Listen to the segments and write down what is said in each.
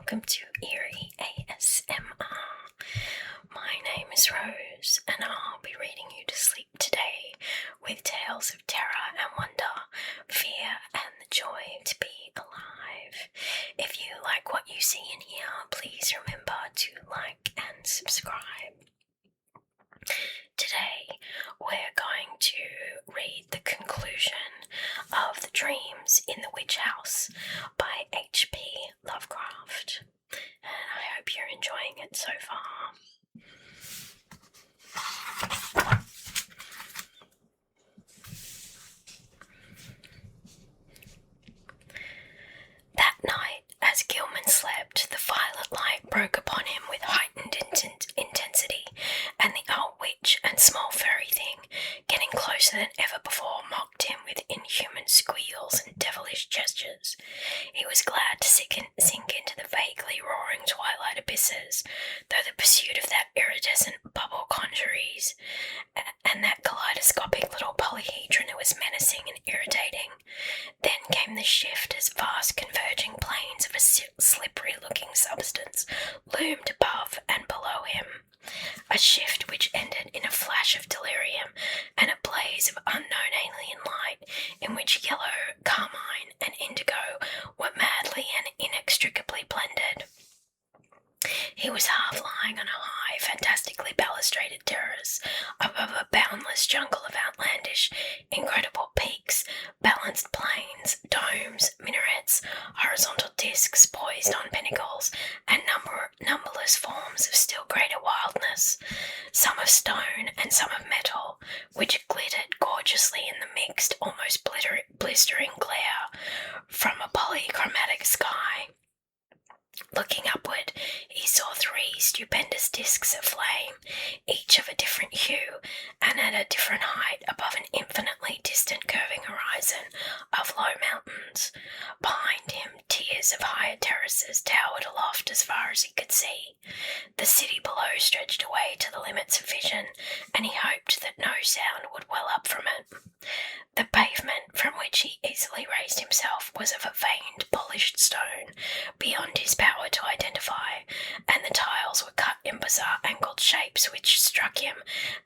welcome to Eerie ASMR. My name is Rose, and I'll be reading you to sleep today with tales of terror and wonder, fear and the joy to be alive. If you like what you see in here, please remember to like and subscribe. Today, we're going to read the conclusion of The Dreams in the Witch House by H.P. Lovecraft, and I hope you're enjoying it so far. That night, as Gilman slept, the violet light broke upon him with heightened intensity, and the old witch and small furry thing, getting closer than ever before, mocked him with inhuman squeals and devilish gestures. He was glad to sink into the vaguely roaring twilight abysses, though the pursuit of that iridescent bubble conjuries and that kaleidoscopic little polyhedron was menacing and irritating. Then came the shift as vast converging planes of a slippery-looking substance loomed above and below him. A shift which ended in a flash of delirium and a blaze of unknown alien light in which yellow, carmine, and indigo were madly and inextricably blended. He was half lying on a high, fantastically balustraded terrace above a boundless jungle of outlandish, incredible peaks, balanced plains, domes, minarets, horizontal discs poised on pinnacles, and numberless forms of still greater wildness, some of stone and some of metal, which glittered gorgeously in the mixed, almost blistering glare from a polychromatic sky. Looking upward, he saw three stupendous discs of flame, each of a different hue and at a different height above an infinitely distant curving horizon of low mountains. Behind him, tiers of higher terraces towered aloft as far as he could see. The city below stretched away to the limits of vision, and he hoped that no sound would well up from it. The pavement, from which he easily raised himself, was of a veined, polished stone, beyond his power to identify, and the tiles were cut in bizarre angled shapes which struck him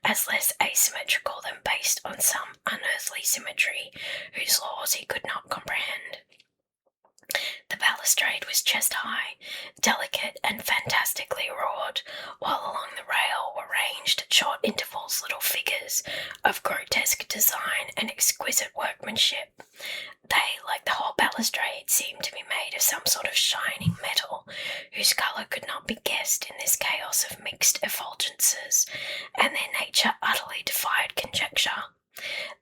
as less asymmetrical than based on some unearthly symmetry whose laws he could not comprehend. The balustrade was chest-high, delicate and fantastically wrought, while along the rail were ranged at short intervals little figures of grotesque design and exquisite workmanship. They, like the whole balustrade, seemed to be made of some sort of shining metal, whose colour could not be guessed in this chaos of mixed effulgences, and their nature utterly defied conjecture.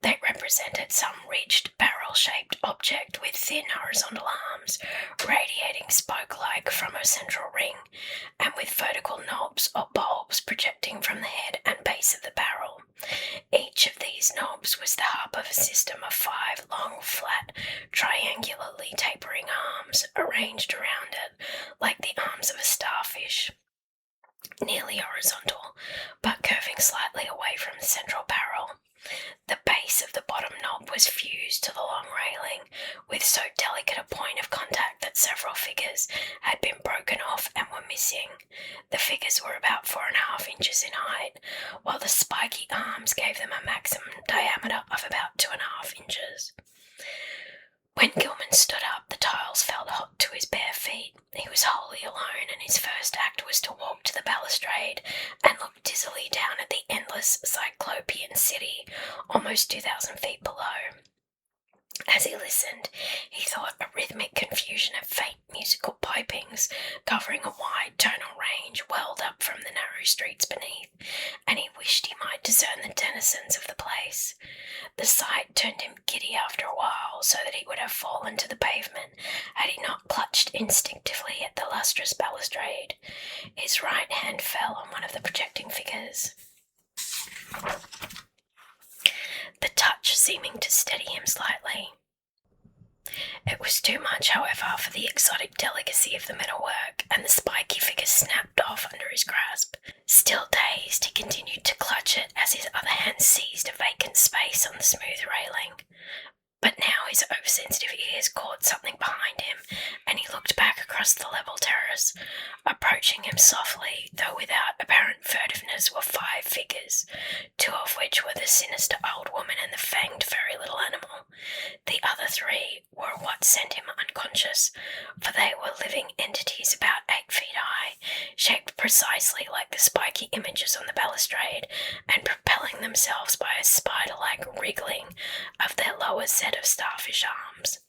They represented some ridged, barrel-shaped object with thin horizontal arms, radiating spoke-like from a central ring, and with vertical knobs or bulbs projecting from the head and base of the barrel. Each of these knobs was the hub of a system of 5 long, flat, triangularly tapering arms, arranged around it, like the arms of a starfish, nearly horizontal, but curving slightly away from the central barrel. The base of the bottom knob was fused to the long railing, with so delicate a point of contact that several figures had been broken off and were missing. The figures were about 4.5 inches in height, while the spiky arms gave them a maximum diameter of about 2.5 inches. When Gilman stood up, the tiles felt hot to his bare feet. He was wholly alone, and his first act was to walk to the balustrade and look dizzily down at the endless cyclopean city, almost 2,000 feet below. As he listened, he thought a rhythmic confusion of faint musical pipings covering a wide tonal range welled up from the narrow streets beneath, and he wished he might discern the denizens of the place. The sight turned him giddy after a while, so that he would have fallen to the pavement had he not clutched instinctively at the lustrous balustrade. His right hand fell on one of the projecting figures, the touch seeming to steady him slightly. It was too much, however, for the exotic delicacy of the metalwork, and the spiky figure snapped off under his grasp. Still dazed, he continued to clutch it as his other hand seized a vacant space on the smooth railing. But now his oversensitive ears caught something behind him, and he looked back across the level terrace. Approaching him softly, though without apparent furtiveness, were 5 figures, 2 of which were the sinister old woman and the fanged furry little animal. The other 3 were what sent him unconscious, for they were living entities about 8 feet high, shaped precisely like the spiky images on the balustrade, and propelling themselves by a spider-like wriggling of their lower set of starfish arms.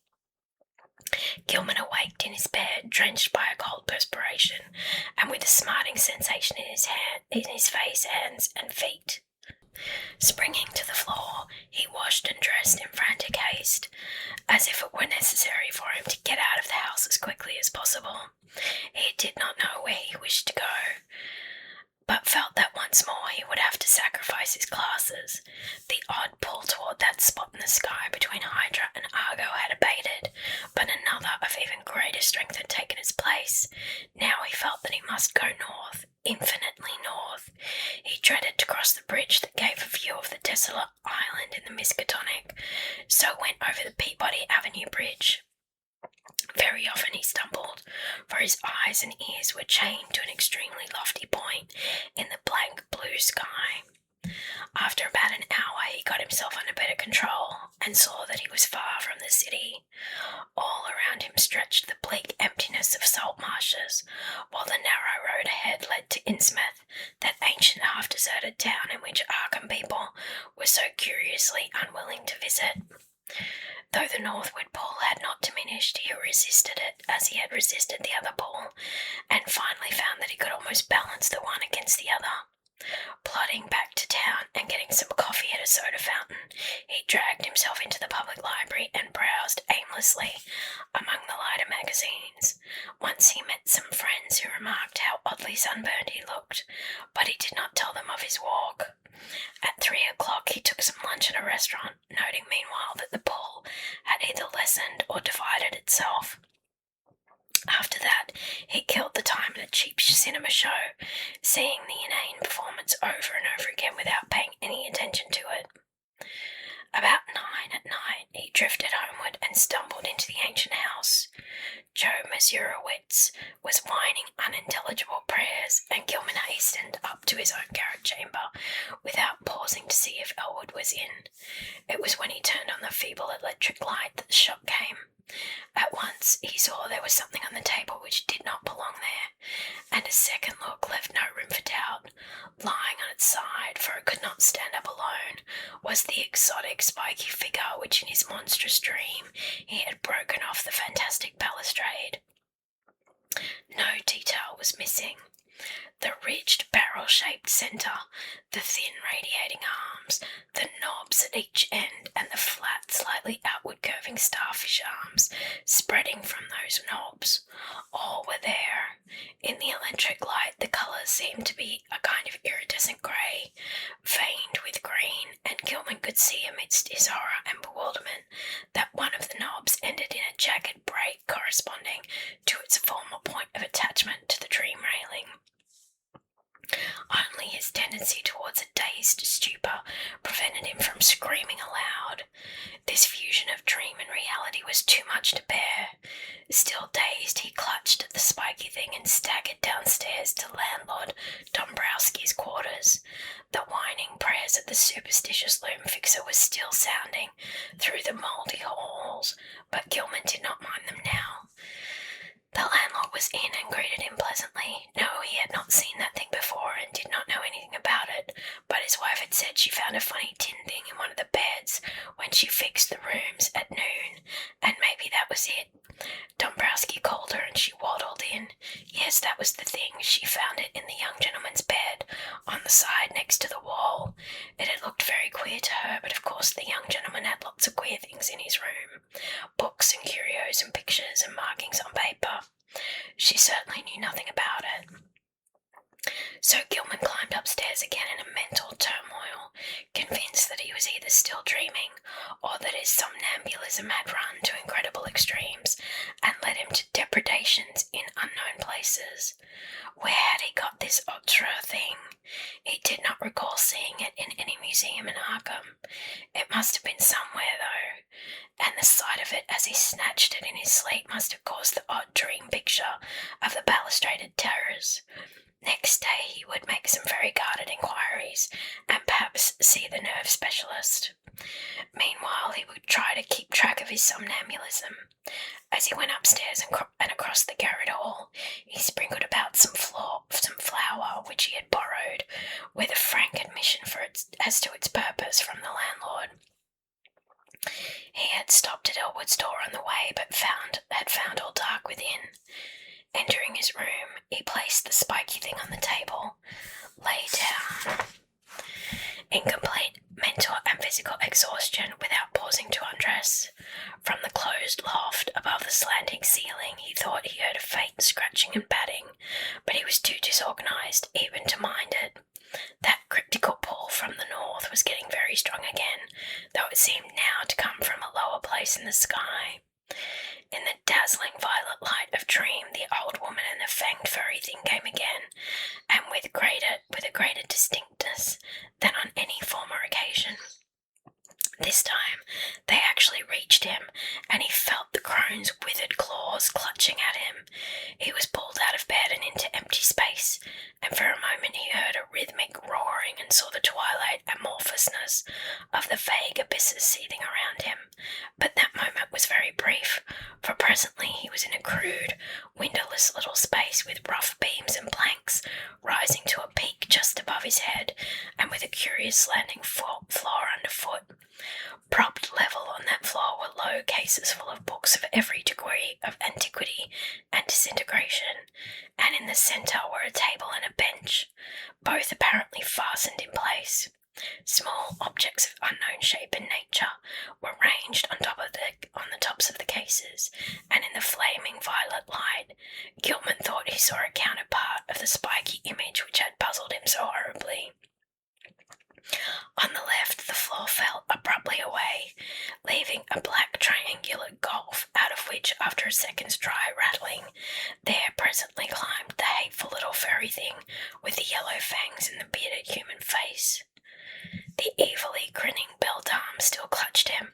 Gilman awaked in his bed, drenched by a cold perspiration, and with a smarting sensation in his face, hands, and feet. Springing to the floor, he washed and dressed in frantic haste, as if it were necessary for him to get out of the house as quickly as possible. He did not know where he wished to go, but felt that once more he would have to sacrifice his classes. The odd pull toward that spot in the sky between Hydra and Argo had abated, but another of even greater strength had taken its place. Now he felt that he must go north, infinitely north. He dreaded to cross the bridge that gave a view of the desolate island in the Miskatonic, so went over the Peabody Avenue Bridge. Very often he stumbled, for his eyes and ears were chained to an extremely lofty point in the blank blue sky. After about an hour he got himself under better control, and saw that he was far from the city. All around him stretched the bleak emptiness of salt marshes, while the narrow road ahead led to Innsmouth, that ancient half-deserted town in which Arkham people were so curiously unwilling to visit. Though the northward pull had not diminished, he resisted it as he had resisted the other pull, and finally found that he could almost balance the one against the other. Plodding back to town and getting some coffee at a soda fountain, he dragged himself into the public library and browsed aimlessly among the lighter magazines. Once he met some friends who remarked how oddly sunburned he looked, but he did not tell them of his walk. At 3 o'clock he took some lunch at a restaurant, noting meanwhile that the pull had either lessened or divided itself. After that, he killed the time at a cheap cinema show, seeing the inane performance over and over again without paying any attention to it. About 9 at night, he drifted homeward and stumbled into the ancient house. Joe Mazurowitz was whining unintelligible prayers, and Gilman hastened up to his own garret chamber without pausing to see if Elwood was in. It was when he turned on the feeble electric light that the shock came. At once he saw there was something on the table which did not belong there, and a second look left no room for doubt. Lying on its side, for it could not stand up alone, was the exotic spiky figure which in his monstrous dream he had broken off the fantastic balustrade. No detail was missing. The ridged barrel-shaped centre, the thin radiating arms, the knobs at each end, and the flat, slightly outward curving starfish arms spreading from those knobs, all were there. In the electric light the colours seemed to be a kind of iridescent grey, veined with green, and Gilman could see amidst his horror and bewilderment that one of the knobs ended in a jagged break corresponding to its former point of attachment to the dream railing. Only his tendency towards a dazed stupor prevented him from screaming aloud. This fusion of dream and reality was too much to bear. Still dazed, he clutched at the spiky thing and staggered downstairs to landlord Dombrowski's quarters. The whining prayers of the superstitious loom fixer were still sounding through the mouldy halls, but Gilman did not mind them now. The landlord was in and greeted him pleasantly. No, he had not seen that thing before and did not know anything about it, but his wife had said she found a funny tin thing in one of the beds when she fixed the rooms at noon, and maybe that was it. Dombrowski called her and she waddled in. Yes, that was the thing. She found it in the young gentleman's bed, on the side next to the wall. It had looked very queer to her, but of course the young gentleman had lots of queer things in his room. Books and curios and pictures and markings on paper. She certainly knew nothing about it. So Gilman climbed upstairs again in a mental turmoil, convinced that he was either still dreaming or that his somnambulism had run to incredible extremes and led him to depredations in unknown places. Where had he got this ultra thing? He did not recall seeing it in any museum in Arkham. It must have been somewhere, though. and the sight of it as he snatched it in his sleep must have caused the odd dream picture of the balustraded terrors. Next day he would make some very guarded inquiries and perhaps see the nerve specialist. Meanwhile, he would try to keep track of his somnambulism. As he went upstairs and across the garret hall, he sprinkled about some flour which he had borrowed, with a frank admission as to its purpose from the landlord. He had stopped at Elwood's door on the way, but had found all dark within. Entering his room, he placed the spiky thing on the table, lay down in complete mental and physical exhaustion without pausing to undress. From the closed loft above the slanting ceiling, he thought he heard a faint scratching and batting, but he was too disorganized even to mind it. That cryptical pull from the north was getting very strong again, though it seemed now to come from a lower place in the sky. In the dazzling violet light of dream, the old woman and the fanged furry thing came again, and with a greater distinctness than on any former occasion. This time they actually reached him, and he felt the crone's withered claws clutching at him. He was pulled out of bed and into empty space, and for a moment he heard a rhythmic roaring and saw the twilight amorphousness of the vague abysses seething around him. But that moment was very brief, for presently he was in a crude, windowless little space with rough beams and planks rising to a peak just above his head, and with a curious slanting floor underfoot. Propped level on that floor were low cases full of books of every degree of antiquity and disintegration, and in the centre were a table and a bench, both apparently fastened in place. Small objects of unknown shape and nature were ranged on the tops of the cases, and in the flaming violet light, Gilman thought he saw a counterpart of the spiky image which had puzzled him so horribly. On the left, the floor fell abruptly away, leaving a black triangular gulf, out of which, after a second's dry rattling, there presently climbed the hateful little furry thing with the yellow fangs and the bearded human face. The evilly grinning beldame still clutched him,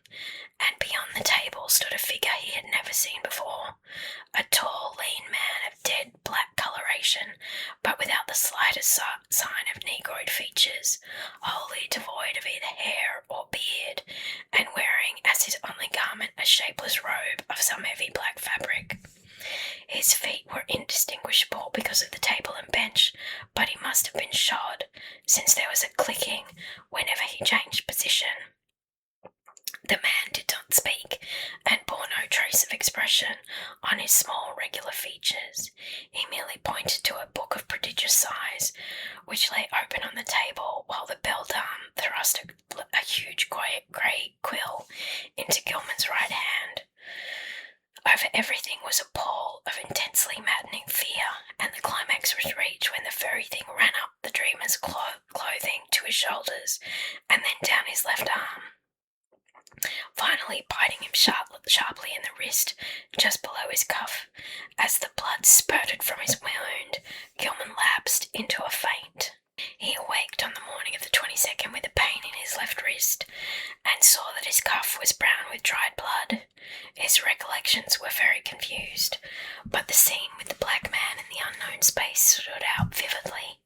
and beyond the table stood a figure he had never seen before, a tall, lean man of dead black coloration, but without the slightest sign of negroid features, wholly devoid of either hair or beard, and wearing as his only garment a shapeless robe of some heavy black fabric. His feet were indistinguishable because of the table and bench, but he must have been shod, since there was a clicking whenever he changed position. The man did not speak, and bore no trace of expression on his small regular features. He merely pointed to a book of prodigious size, which lay open on the table, while the beldame thrust a huge grey quill into Gilman's right hand. Over everything was a pall of intensely maddening fear, and the climax was reached when the furry thing ran up the dreamer's clothing to his shoulders, and then down his left arm, finally biting him sharply in the wrist, just below his cuff. As the blood spurted from his wound, Gilman lapsed into a faint. He awaked on the morning of the 22nd with a pain in his left wrist, and saw that his cuff was brown with dried blood. His recollections were very confused, but the scene with the black man in the unknown space stood out vividly.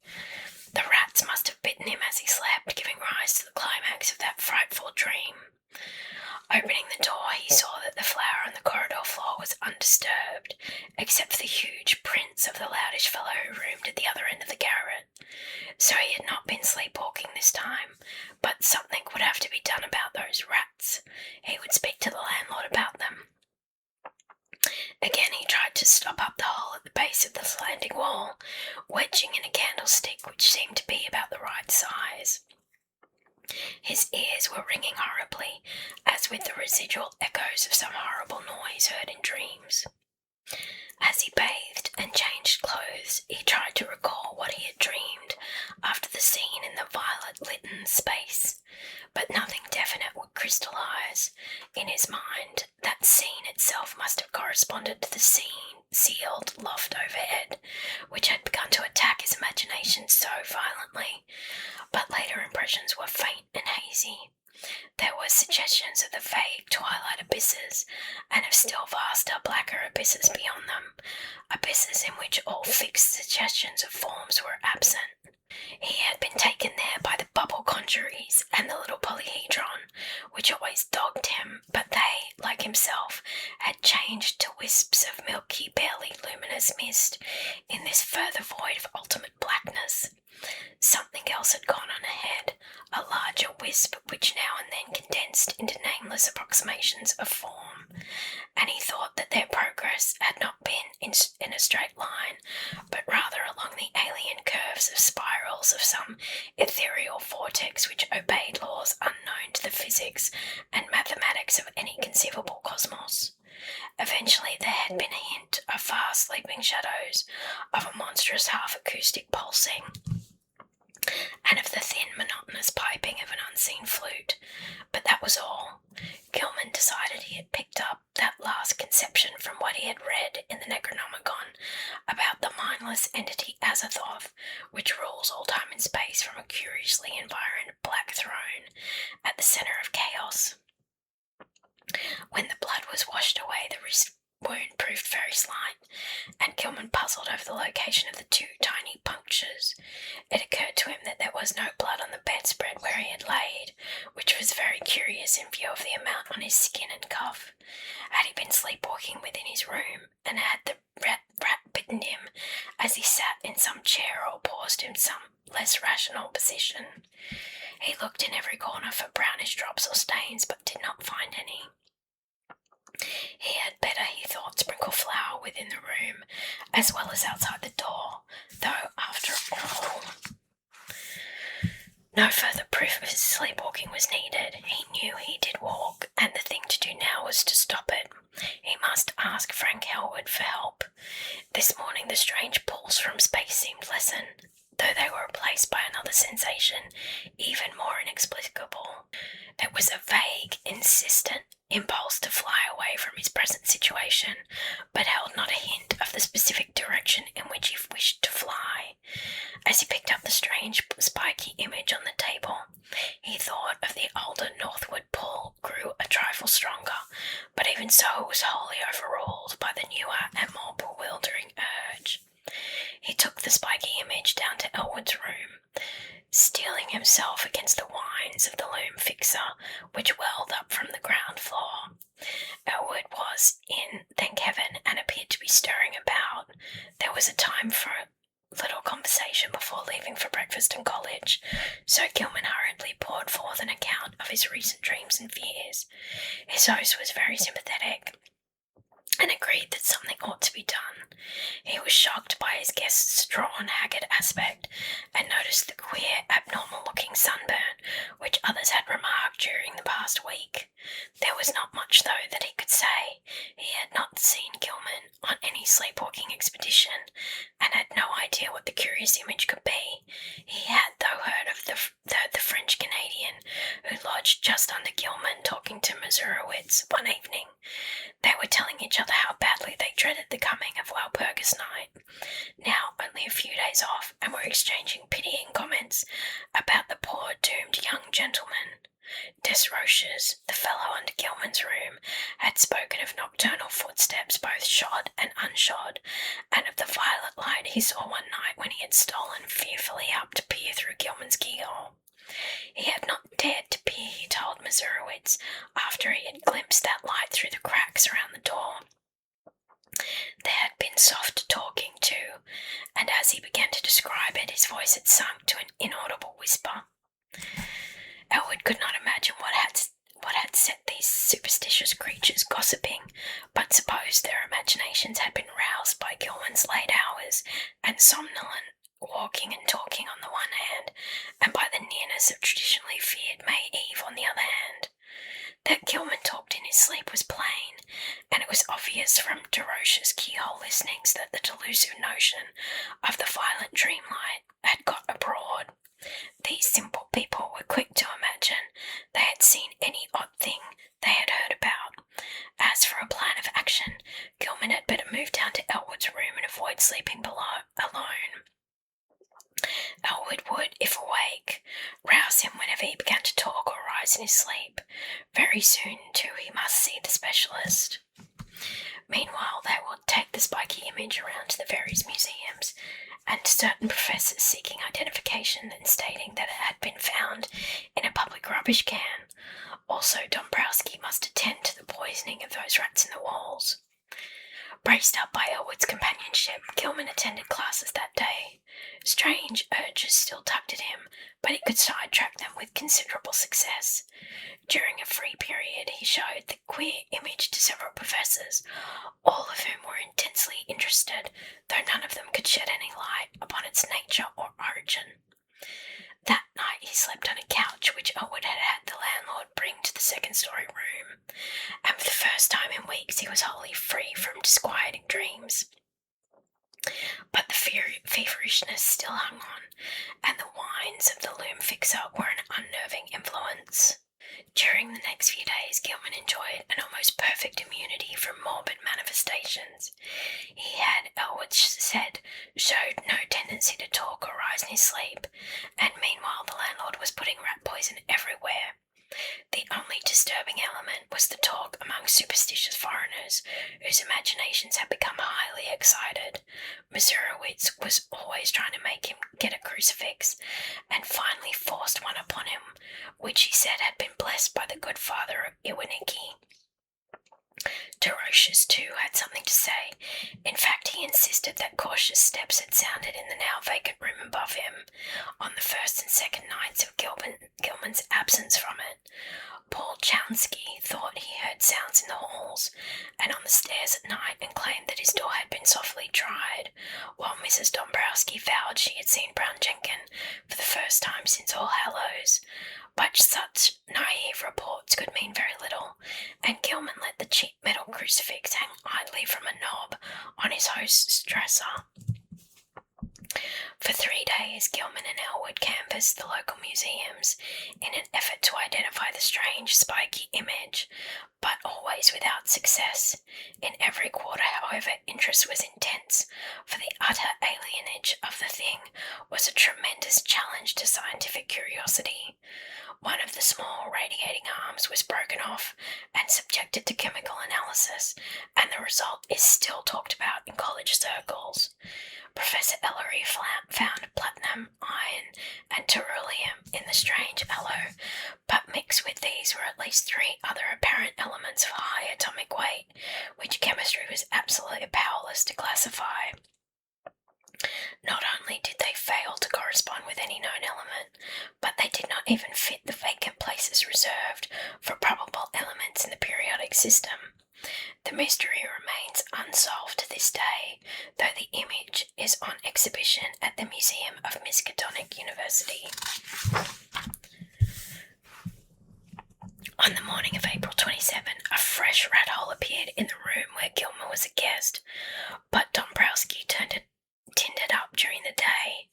The rats must have bitten him as he slept, giving rise to the climax of that frightful dream. Opening the door, he saw that the floor on the corridor floor was undisturbed, except for the huge prints of the loutish fellow who roomed at the other end of the garret. So he had not been sleepwalking this time, but something would have to be done about those rats. He would speak to the landlord about them. Again he tried to stop up the hole at the base of the slanting wall, wedging in a candlestick which seemed to be about the right size. His ears were ringing horribly, as with the residual echoes of some horrible noise heard in dreams. As he bathed and changed clothes, he tried to recall what he had dreamed, after the scene in the violet-litten space, but nothing definite would crystallize. In his mind, that scene itself must have corresponded to the sealed loft overhead, which had begun to attack his imagination so violently, but later impressions were faint and hazy. There were suggestions of the vague twilight abysses, and of still vaster, blacker abysses beyond them, abysses in which all fixed suggestions of forms were absent. He had been taken there by the bubble conjuries and the little polyhedron, which always dogged him, but they, like himself, had changed to wisps of milky, barely luminous mist in this further void of ultimate blackness. Something else had gone on ahead, a larger wisp which now and then condensed into nameless approximations of form, and he thought that their progress had not been in a straight line, but rather along the alien curves of spirals of some ethereal vortex which obeyed laws unknown to the physics and mathematics of any conceivable cosmos. Eventually there had been a hint of fast sleeping shadows, of a monstrous half-acoustic pulsing, and of the thin, monotonous piping of an unseen flute, but that was all. Gilman decided he had picked up that last conception from what he had read in the Necronomicon about the mindless entity Azathoth, which rules all time and space from a curiously environed black throne at the centre of chaos. When the blood was washed away, the wrist wound proved very slight, and Gilman puzzled over the location of the two tiny punctures. It occurred to him that there was no blood on the bedspread where he had laid, which was very curious in view of the amount on his skin and cuff. Had he been sleepwalking within his room, and had the rat bitten him as he sat in some chair or paused in some less rational position? He looked in every corner for brownish drops or stains, but did not find any. He had better, he thought, sprinkle flour within the room, as well as outside the door, though, after all, no further proof of his sleepwalking was needed. He knew he did walk, and the thing to do now was to stop it. He must ask Frank Elwood for help. This morning the strange pulls from space seemed lessened, though they were replaced by another sensation, even more inexplicable. It was a vague, insistent impulse to fly away from his present situation, but held not a hint of the specific direction in which he wished to fly. As he picked up the strange, spiky image on the table, he thought of the older northward pull grew a trifle stronger, but even so it was wholly overruled by the newer and more bewildering urge. He took the spiky image down to Elwood's room, steeling himself against the whines of the loom fixer, which welled up from the ground floor. Elwood was in, thank heaven, and appeared to be stirring about. There was a time for little conversation before leaving for breakfast and college, so Gilman hurriedly poured forth an account of his recent dreams and fears. His host was very sympathetic, and agreed that something ought to be done. He was shocked by his guest's drawn, haggard aspect, and noticed the queer, abnormal-looking sunburn which others had remarked during the past week. There was not much, though, that he could say. He had not seen Gilman on any sleepwalking expedition, and had no idea what the curious image could be. He had, though, heard of the French-Canadian who lodged just under Gilman talking to Masurowitz one evening. They were telling each other how badly they dreaded the coming of Walpurgis night, now only a few days off, and were exchanging pitying comments about the poor doomed young gentleman. Desroches, the fellow under Gilman's room, had spoken of nocturnal footsteps, both shod and unshod, and of the violet light he saw one night when he had stolen fearfully up to peer through Gilman's keyhole. He had not dared to peer, he told Masurowitz, after he had glimpsed that light through the cracks around the door. There had been soft talking, too, and as he began to describe it, his voice had sunk to an inaudible whisper. Elwood could not imagine what had set these superstitious creatures gossiping, but supposed their imaginations had been roused by Gilman's late hours and somnolent walking and talking on the one hand, and by the nearness of traditionally feared May Eve on the other hand. That Gilman talked in his sleep was plain, and it was obvious from Desroches' keyhole listenings that the delusive notion of the violent dreamlight had got abroad. These simple people were quick to imagine they had seen any odd thing they had heard about. As for a plan of action, Gilman had better move down to Elwood's room and avoid sleeping below alone. Elwood would, if awake, rouse him whenever he began to talk or rise in his sleep. Very soon, too, he must see the specialist. Meanwhile, they would take the spiky image around to the various museums, and certain professors seeking identification and stating that it had been found in a public rubbish can. Also, Dombrowski must attend to the poisoning of those rats in the walls. Braced up by Elwood's companionship, Gilman attended classes that day. Strange urges still tugged at him, but he could sidetrack them with considerable success. During a free period, he showed the queer image to several professors, all of whom were intensely interested, though none of them could shed any light upon its nature or origin. That night he slept on a couch which Elwood had had the landlord bring to the second-story room, and for the first time in weeks he was wholly free from disquieting dreams. But the feverishness still hung on, and the whines of the loom fixer were an unnerving influence. During the next few days, Gilman enjoyed an almost perfect immunity from morbid manifestations. He had, Elwood said, showed no tendency to talk or rise in his sleep, and meanwhile the landlord was putting rat poison everywhere. The only disturbing element was the talk among superstitious foreigners, whose imaginations had become highly excited. Mezerowitz was always trying to make him get a crucifix, and finally forced one upon him, which he said had been blessed by the good father of Iwanicki. Derosius, too, had something to say. In fact, he insisted that cautious steps had sounded in the now vacant room above him, on the first and second nights of Gilman's absence from it. Paul Chownsky thought he heard sounds in the halls and on the stairs at night, and claimed that his door had been softly tried, while Mrs. Dombrowski vowed she had seen Brown Jenkin for the first time since All Hallows. But such naive reports could mean very little, and Gilman let the cheap metal crucifix hang idly from a knob on his host's dresser. For 3 days, Gilman and Elwood canvassed the local museums in an effort to identify the strange, spiky image, but always without success. In every quarter, however, interest was intense, for the utter alienage of the thing was a tremendous challenge to scientific curiosity. One of the small radiating arms was broken off and subjected to chemical analysis, and the result is still talked about in college circles. Professor Ellery found platinum, iron, and beryllium in the strange alloy, but mixed with these were at least 3 other apparent elements of high atomic weight, which chemistry was absolutely powerless to classify. Not only did they fail to correspond with any known element, but they did not even fit the vacant places reserved for probable elements in the periodic system. The mystery remains unsolved to this day, though the image is on exhibition at the Museum of Miskatonic University. On the morning of April 27, a fresh rat hole appeared in the room where Gilman was a guest, but Dombrowski tinned it up during the day.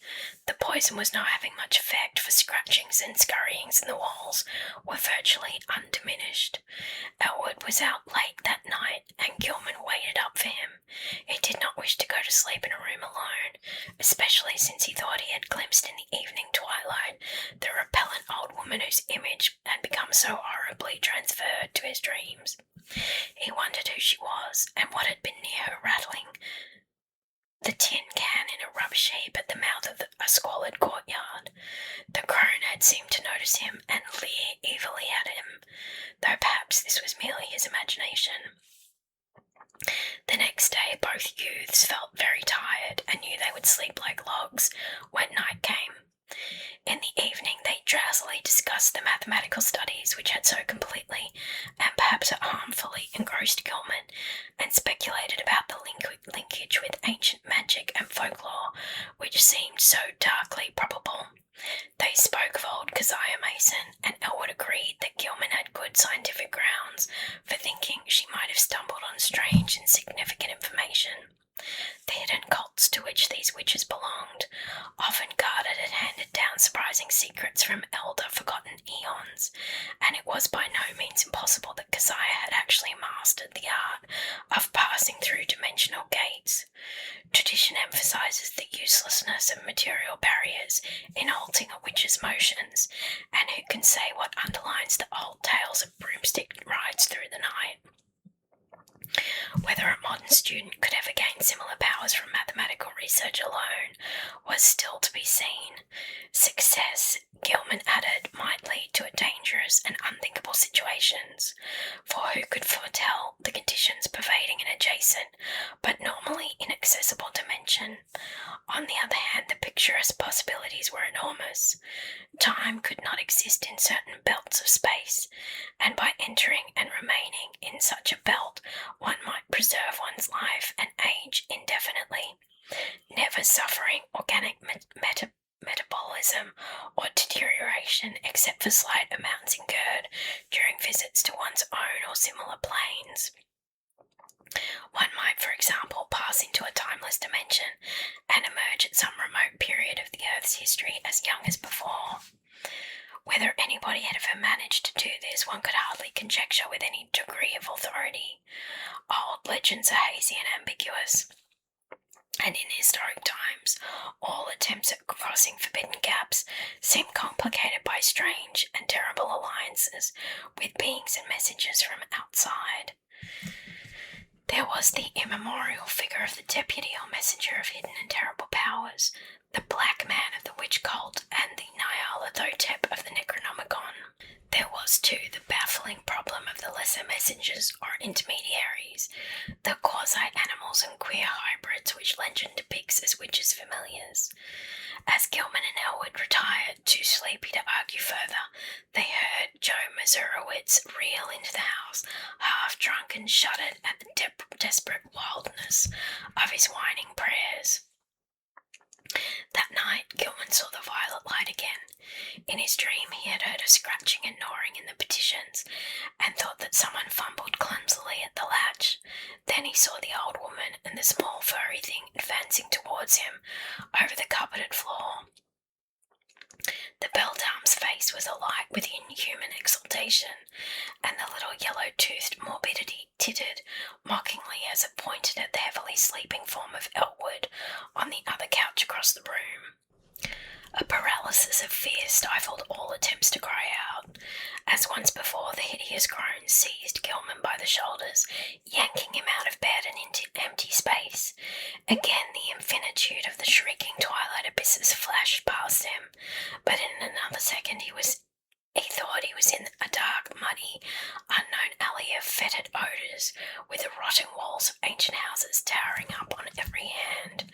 The poison was not having much effect, for scratchings and scurryings in the walls were virtually undiminished. Elwood was out late that night, and Gilman waited up for him. He did not wish to go to sleep in a room alone, especially since he thought he had glimpsed in the evening twilight the repellent old woman whose image had become so horribly transferred to his dreams. He wondered who she was, and what had been near her, rattling the tin can in a rubbish heap at the mouth of a squalid courtyard. The crone had seemed to notice him and leer evilly at him, though perhaps this was merely his imagination. The next day both youths felt very tired and knew they would sleep like logs when night came. In the evening they drowsily discussed the mathematical studies which had so completely, and perhaps harmfully, engrossed Gilman, and speculated about the linkage with ancient magic and folklore, which seemed so darkly probable. They spoke of old Keziah Mason, and Elwood agreed that Gilman had good scientific grounds for thinking she might have stumbled on strange and significant information. The hidden cults to which which these witches belonged, often guarded and handed down surprising secrets from elder forgotten eons, and it was by no means impossible that Keziah had actually mastered the art of passing through dimensional gates. Tradition emphasises the uselessness of material barriers in halting a witch's motions, and who can say what underlines the old tales of broomstick rides through the night. Whether a modern student could ever gain similar powers from mathematical research alone was still to be seen. Success, Gilman added, might lead to dangerous and unthinkable situations, for who could foretell the conditions pervading an adjacent but normally inaccessible dimension? On the other hand, the picturesque possibilities were enormous. Time could not exist in certain belts of space, and by entering and remaining in such a belt, one might preserve one's life and age indefinitely, never suffering organic metabolism or deterioration except for slight amounts incurred during visits to one's own or similar planes. One might, for example, pass into a timeless dimension and emerge at some remote period of the Earth's history as young as before. Whether anybody had ever managed to do this, one could hardly conjecture with any degree of authority. Old legends are hazy and ambiguous, and in historic times, all attempts at crossing forbidden gaps seem complicated by strange and terrible alliances with beings and messengers from outside. There was the immemorial figure of the deputy or messenger of hidden and terrible powers, the black man of the witch cult, and the Nyarlathotep of the Necronomicon. There was, too, the baffling problem of the lesser messengers or intermediaries, the quasi-animals and queer hybrids which legend depicts as witches' familiars. As Gilman and Elwood retired, too sleepy to argue further, they heard Joe Mazurowitz reel into the house, half drunk, and shuddered at the desperate wildness of his whining prayers. That night, Gilman saw the violet light again. In his dream, he had heard a scratching and gnawing in the partitions, and thought that someone fumbled clumsily at the latch. Then he saw the old woman and the small furry thing advancing towards him over the carpeted floor. The beldame's face was alight with inhuman exultation, and the little yellow-toothed morbidity tittered mockingly as it pointed at the heavily sleeping form of Elwood on the other couch across the room. A paralysis of fear stifled all attempts to cry out. As once before, the hideous groans seized Gilman by the shoulders, yanking him out of bed and into empty space. Again the infinitude of the shrieking twilight abysses flashed past him, but in another second he thought he was in a dark, muddy, unknown alley of fetid odours, with the rotting walls of ancient houses towering up on every hand.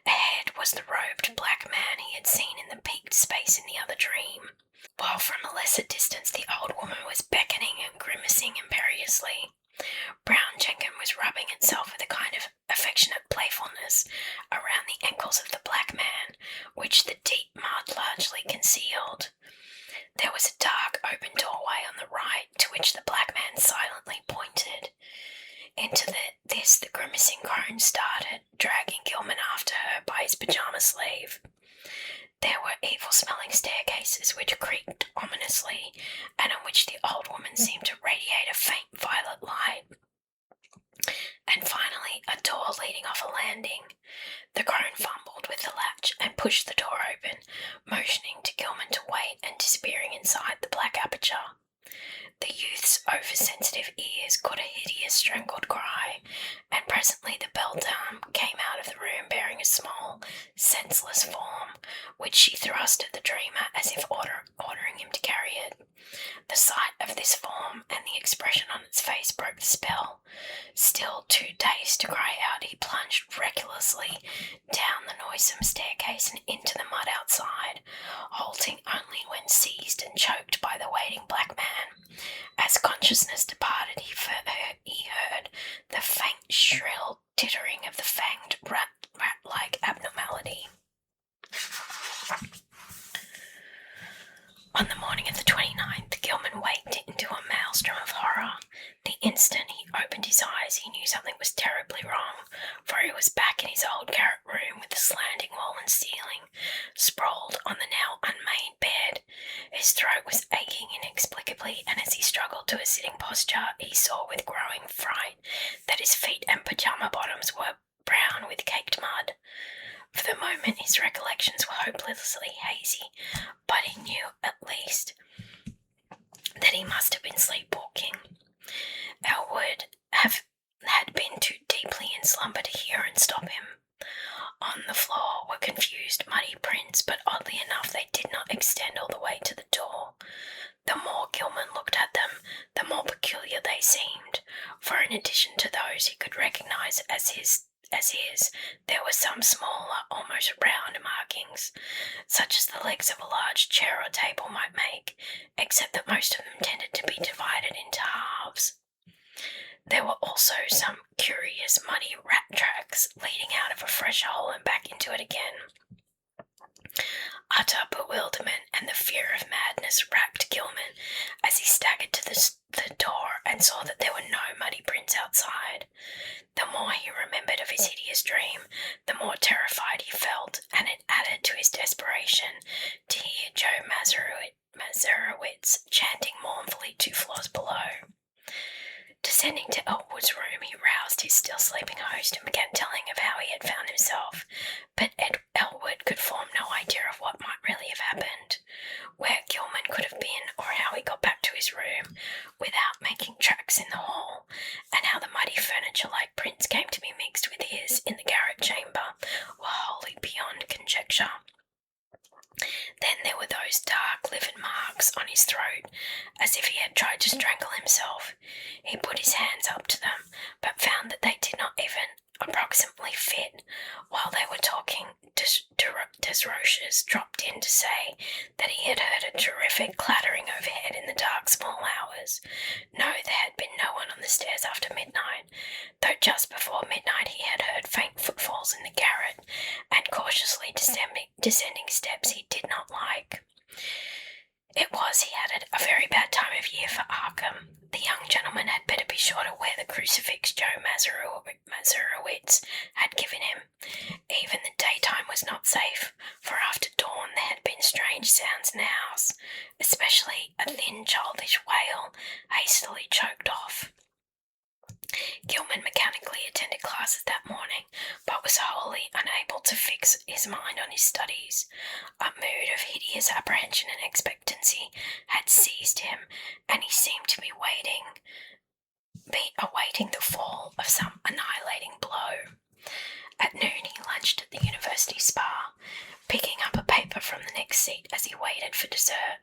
Ahead was the robed black man he had seen in the peaked space in the other dream, while from a lesser distance the old woman was beckoning and grimacing imperiously. Brown Jenkin was rubbing itself with a kind of affectionate playfulness around the ankles of the black man, which the deep mud largely concealed. There was a dark open doorway on the right, to which the black man silently pointed. Into this the grimacing crone started, dragging Gilman after her by his pyjama sleeve. There were evil-smelling staircases which creaked ominously, and on which the old woman seemed to radiate a faint violet light. And finally, a door leading off a landing. The crone fumbled with the latch and pushed the door open, motioning to Gilman to wait and disappearing inside the black aperture. The youth's oversensitive ears caught a hideous strangled cry, and presently the beldame came out of the room bearing a small, senseless form, which she thrust at the dreamer as if ordering him to carry it. The sight of this form and the expression on its face broke the spell. Still too dazed to cry out, he plunged recklessly down the noisome staircase and into the mud outside, halting only when seized and choked by the waiting black man. As consciousness departed, he heard the faint, shrill tittering of the fanged rat-like abnormality. On the morning of the 29th, Gilman waked into a maelstrom of horror. The instant he opened his eyes, he knew something something was terribly wrong, for he was back in his old garret room with the slanting wall and ceiling, sprawled on the now unmade bed. His throat was aching inexplicably, and as he struggled to a sitting posture, he saw with growing fright that his feet and pyjama bottoms were brown with caked mud. For the moment his recollections were hopelessly hazy, but he knew at least that he must have been sleepwalking. Elwood had been too deeply in slumber to hear and stop him. On the floor were confused, muddy prints, but oddly enough they did not extend all the way to the door. The more Gilman looked at them, the more peculiar they seemed, for in addition to those he could recognise as his, there were some smaller, almost round markings, such as the legs of a large chair or table might make, except that most of them tended to be divided into halves. There were also some curious muddy rat tracks leading out of a fresh hole and back into it again. Utter bewilderment and the fear of madness racked Gilman as he staggered to the door and saw that there were no muddy prints outside. The more he remembered of his hideous dream, the more terrified he felt, and it added to his desperation to hear Joe Mazurowitz chanting mournfully 2 floors below. Descending to Elwood's room, he roused his still sleeping host and began telling of how he had found himself, but Elwood could form no idea of what might really have happened, where Gilman could have been, or how he got back to his room without making tracks in the hall, and how the muddy furniture-like prints came to be mixed with his in the garret chamber were wholly beyond conjecture. Then there were those dark, livid marks on his throat, as if he had tried to strangle himself. He put his hands up to them, but found that they did not even approximately fit. While they were talking, Desroches dropped in to say that he had heard a terrific clattering overhead in the dark small hours. No, there had been no one on the stairs after midnight, though just before midnight he had heard faint footfalls in the garret, and cautiously descending steps he did not like. It was, he added, a very bad time of year for Arkham. The young gentleman had better be sure to wear the crucifix Joe Mazurowitz had given him. Even the daytime was not safe, for after dawn there had been strange sounds in the house, especially a thin childish wail, hastily choked off. Gilman mechanically attended classes that morning, but was wholly unable to fix his mind on his studies. A mood of hideous apprehension and expectancy had seized him, and he seemed to be awaiting the fall of some annihilating blow. At noon he lunched at the university spa, picking up a paper from the next seat as he waited for dessert.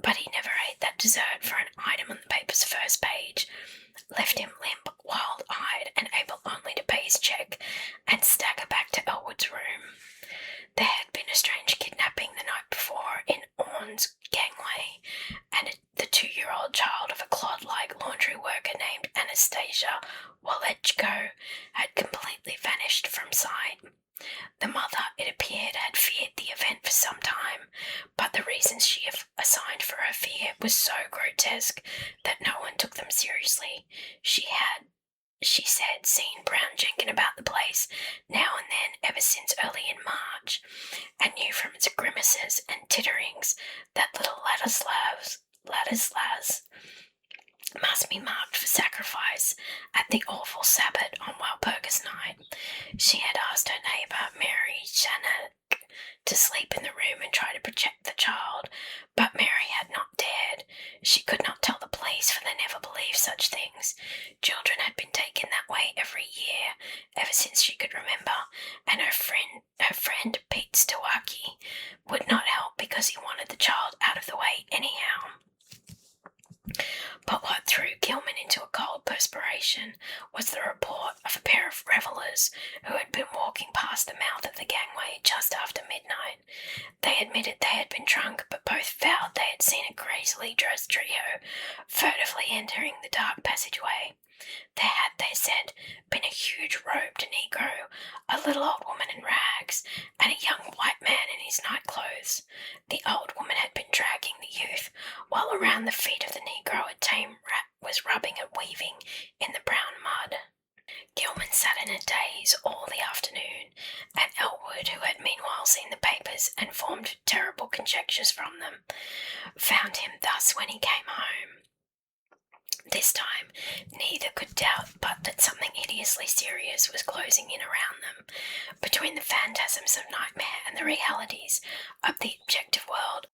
But he never ate that dessert, for an item on the paper's first page left him limp, wild-eyed, and able only to pay his check and stagger back to Elwood's room. There had been a strange kidnapping the night before in Orne's gangway, and the 2-year-old child of a clod-like laundry worker named Anastasia Walechko had completely vanished from sight. The mother, it appeared, had feared the event for some time, but the reasons she assigned for her fear was so grotesque that no one took them seriously. She said, seen Brown Jenkin about the place now and then ever since early in March, and knew from its grimaces and titterings that little Ladislas must be marked for sacrifice at the awful Sabbath on Walpurgis night. She had asked her neighbour, Mary Shanak, to sleep in the room and try to protect the child, but Mary had not dared. She could not tell the police, for they never believed such things. Children had been taken that way every year, ever since she could remember, and her friend Pete Stawaki would not help because he wanted the child out of the way anyhow. But what threw Gilman into a cold perspiration was the report of a pair of revellers who had been walking past the mouth of the gangway just after midnight. They admitted they had been drunk, but both vowed they had seen a crazily dressed trio furtively entering the dark passageway. There had, they said, been a huge robed negro, a little old woman in rags, and a young white man in his nightclothes. The old woman had been dragging the youth, while around the feet of the negro a tame rat was rubbing and weaving in the brown mud. sat in a daze all the afternoon, and Elwood, who had meanwhile seen the papers and formed terrible conjectures from them, found him thus when he came home. This time, neither could doubt but that something hideously serious was closing in around them. Between the phantasms of nightmare and the realities of the objective world,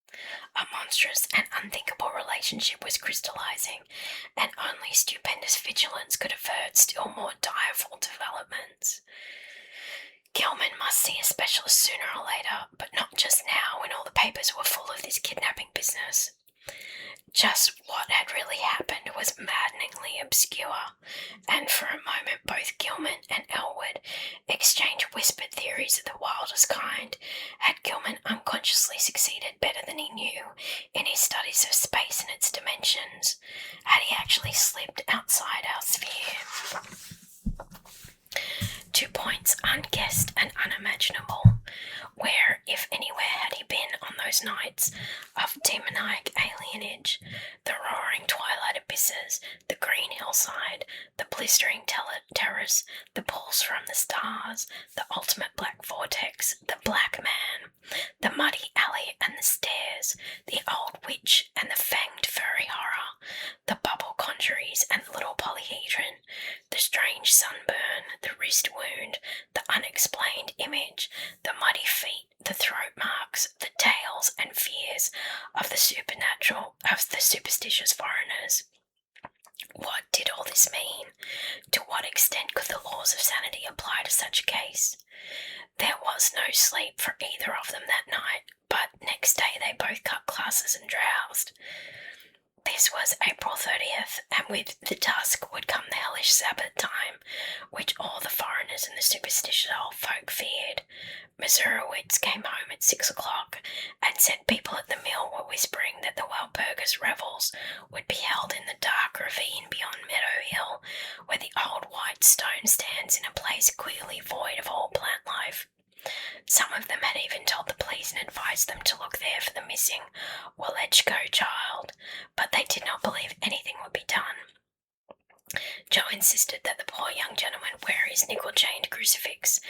a monstrous and unthinkable relationship was crystallizing, and only stupendous vigilance could avert still more direful developments. Gilman must see a specialist sooner or later, but not just now when all the papers were full of this kidnapping business. Just what had really happened was maddeningly obscure, and for a moment both Gilman and Elwood exchanged whispered theories of the wildest kind. Had Gilman unconsciously succeeded better than he knew in his studies of space and its dimensions? Had he actually slipped outside our sphere? 2 points unguessed and unimaginable. Where, if anywhere, had he been on those nights of demoniac alienage? The roaring twilight abysses, the green hillside, the blistering terrace, the pulse from the stars, the ultimate black vortex, the black man, the muddy alley and the stairs, the old witch and the fanged furry horror, the bubble conjuries and the little polyhedron, the strange sunburn, the wrist wound, the unexplained image, the muddy feet, the throat marks, the tales and fears of the supernatural, of the superstitious foreigners. What did all this mean? To what extent could the laws of sanity apply to such a case? There was no sleep for either of them that night, but next day they both cut classes and drowsed. This was April 30th, and with the dusk would come the hellish Sabbath time, which all the foreigners and the superstitious old folk feared. Meserowitz came home at 6 o'clock, and said people at the mill were whispering that the Walpurgis revels would be held in the dark ravine beyond Meadow Hill, where the old white stone stands in a place queerly void of all plant life. Some of them had even told the police and advised them to look there for the missing Walechko child, but they did not believe anything would be done. Joe insisted that the poor young gentleman wear his nickel-chained crucifix,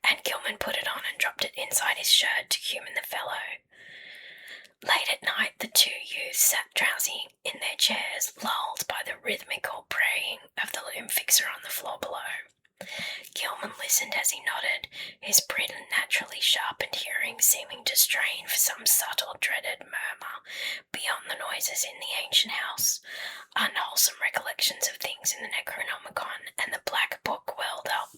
and Gilman put it on and dropped it inside his shirt to humour the fellow. Late at night, the two youths sat drowsy in their chairs, lulled by the rhythmical praying of the loom fixer on the floor below. Gilman listened as he nodded, his preternaturally sharpened hearing seeming to strain for some subtle, dreaded murmur beyond the noises in the ancient house. Unwholesome recollections of things in the Necronomicon and the Black Book welled up,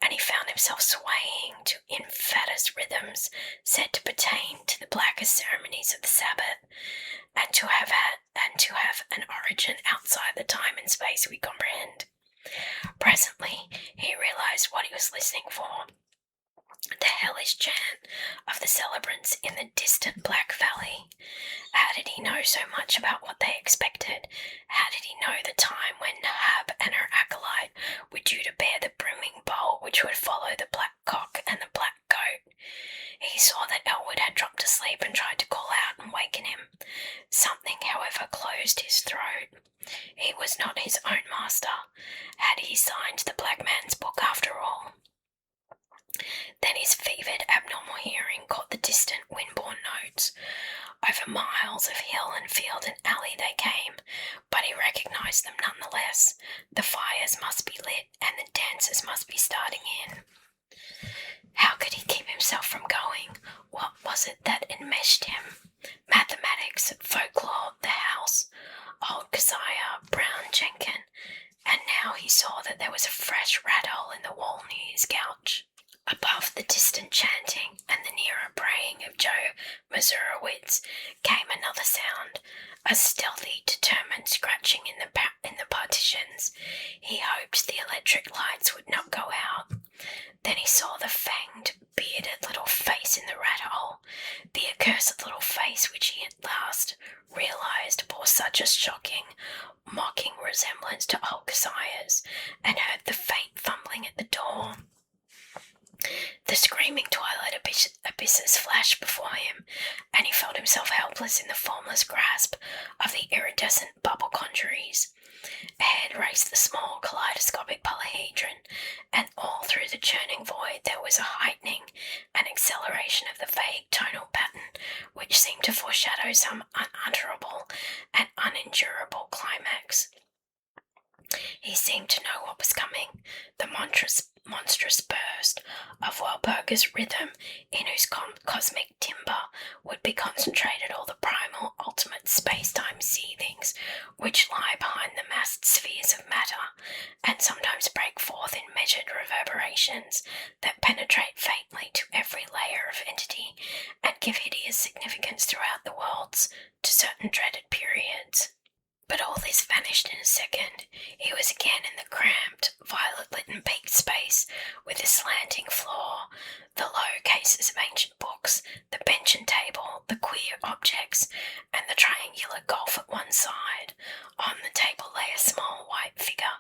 and he found himself swaying to infatus rhythms said to pertain to the blackest ceremonies of the Sabbath, and to have an origin outside the time and space we comprehend. Presently, he realized what he was listening for. The hellish chant of the celebrants in the distant Black Valley. How did he know so much about what they expected? How did he know the time when Nahab and her acolyte were due to bear the brimming bowl which would follow the black cock and the black goat? He saw that Elwood had dropped asleep and tried to call out and waken him. Something, however, closed his throat. He was not his own master. Had he signed the black man's book after all? Then his fevered, abnormal hearing caught the distant wind-borne notes. Over miles of hill and field and alley they came, but he recognised them nonetheless. The fires must be lit, and the dancers must be starting in. How could he keep himself from going? What was it that enmeshed him? Mathematics, folklore, the house, old Keziah, Brown Jenkin, and now he saw that there was a fresh rat hole in the wall near his couch. Above the distant chanting and the nearer braying of Joe Meserowitz came another sound, a stealthy, determined scratching in the partitions. He hoped the electric lights would not go out. Then he saw the fanged, bearded little face in the rat hole, the accursed little face which he at last realised bore such a shocking, mocking resemblance to old Keziah's, and heard the faint fumbling at the door. The screaming twilight abysses flashed before him, and he felt himself helpless in the formless grasp of the iridescent bubble conjuries. Ahead raced the small kaleidoscopic polyhedron, and churning void there was a heightening and acceleration of the vague tonal pattern, which seemed to foreshadow some unutterable and unendurable climax. He seemed to know what was coming, the monstrous burst of Wahlberger's rhythm, in whose cosmic timbre would be concentrated all the primal ultimate space-time seethings which lie behind the massed spheres of matter, and sometimes break forth in measured reverberations that penetrate faintly to every layer of entity and give hideous significance throughout the worlds to certain dreaded periods. But all this vanished in a second. He was again in the cramped, violet-lit and peaked space, with the slanting floor, the low cases of ancient books, the bench and table, the queer objects, and the triangular gulf at one side. On the table lay a small white figure,